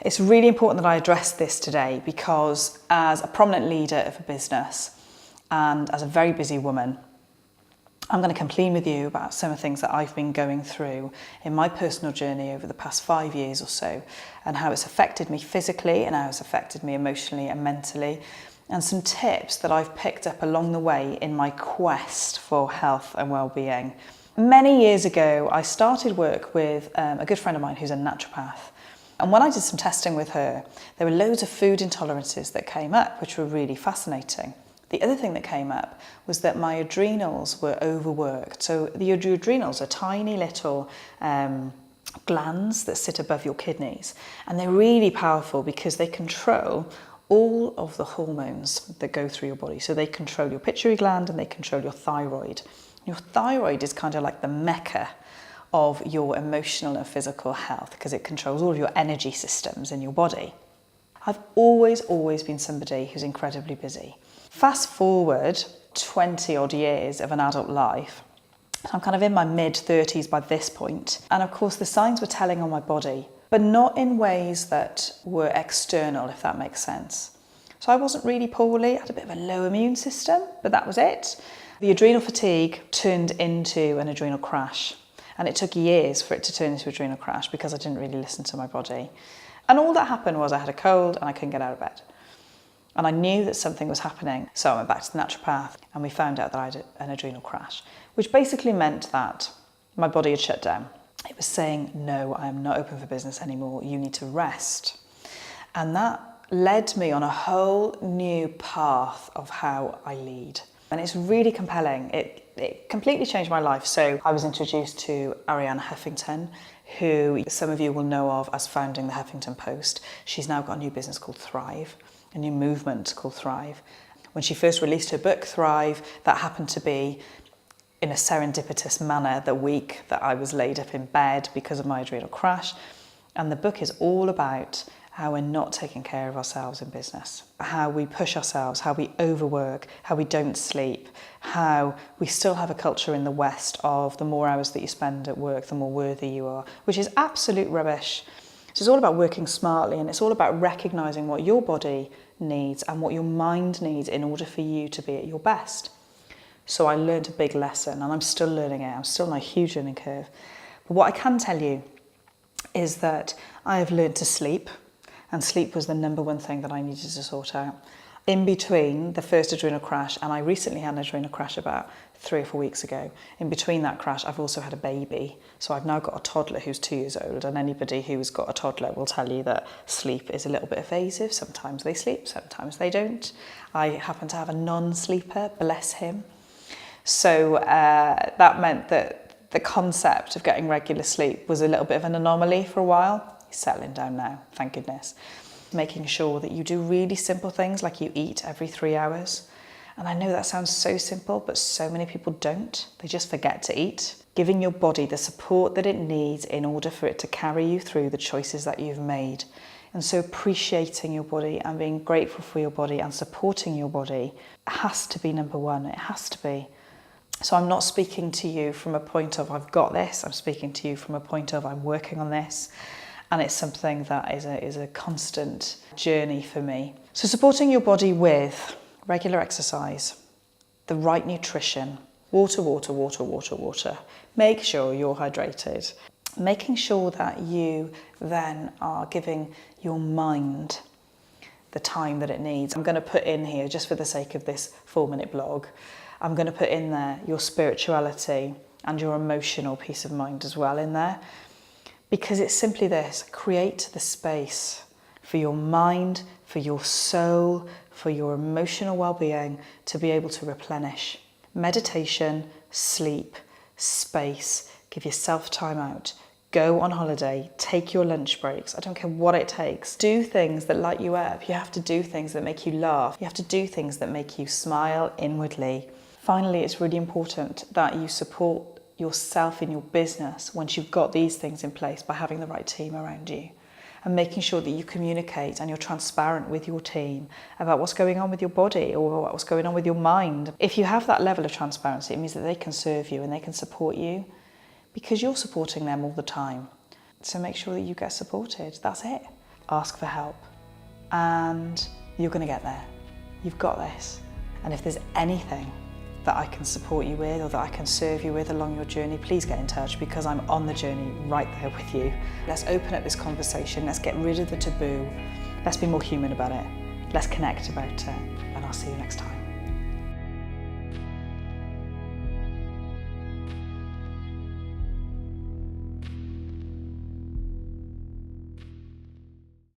It's really important that I address this today because as a prominent leader of a business and as a very busy woman, I'm going to complain with you about some of the things that I've been going through in my personal journey over the past 5 years or so, and how it's affected me physically and how it's affected me emotionally and mentally, and some tips that I've picked up along the way in my quest for health and well-being. Many years ago, I started work with a good friend of mine who's a naturopath. And when I did some testing with her, there were loads of food intolerances that came up, which were really fascinating. The other thing that came up was that my adrenals were overworked. So the adrenals are tiny little glands that sit above your kidneys. And they're really powerful because they control all of the hormones that go through your body. So they control your pituitary gland and they control your thyroid. Your thyroid is kind of like the mecca of your emotional and physical health because it controls all of your energy systems in your body. I've always been somebody who's incredibly busy. Fast forward 20 odd years of an adult life. I'm kind of in my mid-30s by this point. And of course the signs were telling on my body, but not in ways that were external, if that makes sense. So I wasn't really poorly, I had a bit of a low immune system, but that was it. The adrenal fatigue turned into an adrenal crash. And it took years for it to turn into adrenal crash because I didn't really listen to my body. And all that happened was I had a cold and I couldn't get out of bed. And I knew that something was happening. So I went back to the naturopath and we found out that I had an adrenal crash, which basically meant that my body had shut down. It was saying, no, I am not open for business anymore. You need to rest. And that led me on a whole new path of how I lead. And it's really compelling. It completely changed my life. So I was introduced to Arianna Huffington, who some of you will know of as founding the Huffington Post. She's now got a new business called Thrive, a new movement called Thrive. When she first released her book, Thrive, that happened to be in a serendipitous manner the week that I was laid up in bed because of my adrenal crash. And the book is all about how we're not taking care of ourselves in business, how we push ourselves, how we overwork, how we don't sleep, how we still have a culture in the West of the more hours that you spend at work, the more worthy you are, which is absolute rubbish. So it's all about working smartly and it's all about recognising what your body needs and what your mind needs in order for you to be at your best. So I learned a big lesson and I'm still learning it. I'm still on a huge learning curve. But what I can tell you is that I have learned to sleep. And sleep was the number one thing that I needed to sort out. In between the first adrenal crash, and I recently had an adrenal crash about 3 or 4 weeks ago. In between that crash, I've also had a baby. So I've now got a toddler who's 2 years old, and anybody who's got a toddler will tell you that sleep is a little bit evasive. Sometimes they sleep, sometimes they don't. I happen to have a non-sleeper, bless him. So that meant that the concept of getting regular sleep was a little bit of an anomaly for a while. He's settling down now, thank goodness. Making sure that you do really simple things like you eat every 3 hours. And I know that sounds so simple, but so many people don't. They just forget to eat. Giving your body the support that it needs in order for it to carry you through the choices that you've made. And so appreciating your body and being grateful for your body and supporting your body has to be number one. It has to be. So I'm not speaking to you from a point of I've got this. I'm speaking to you from a point of I'm working on this. And it's something that is a constant journey for me. So supporting your body with regular exercise, the right nutrition, water. Make sure you're hydrated. Making sure that you then are giving your mind the time that it needs. I'm going to put in here, just for the sake of this 4-minute blog, I'm going to put in there your spirituality and your emotional peace of mind as well in there. Because it's simply this, create the space for your mind, for your soul, for your emotional well-being to be able to replenish. Meditation, sleep, space, give yourself time out, go on holiday, take your lunch breaks, I don't care what it takes. Do things that light you up. You have to do things that make you laugh. You have to do things that make you smile inwardly. Finally, it's really important that you support yourself in your business once you've got these things in place by having the right team around you and making sure that you communicate and you're transparent with your team about what's going on with your body or what's going on with your mind. If you have that level of transparency, it means that they can serve you and they can support you because you're supporting them all the time. So make sure that you get supported. That's it. ask for help, and you're going to get there. You've got this. And if there's anything that I can support you with or that I can serve you with along your journey, please get in touch, because I'm on the journey right there with you. Let's open up this conversation. Let's get rid of the taboo. Let's be more human about it. Let's connect about it. And I'll see you next time.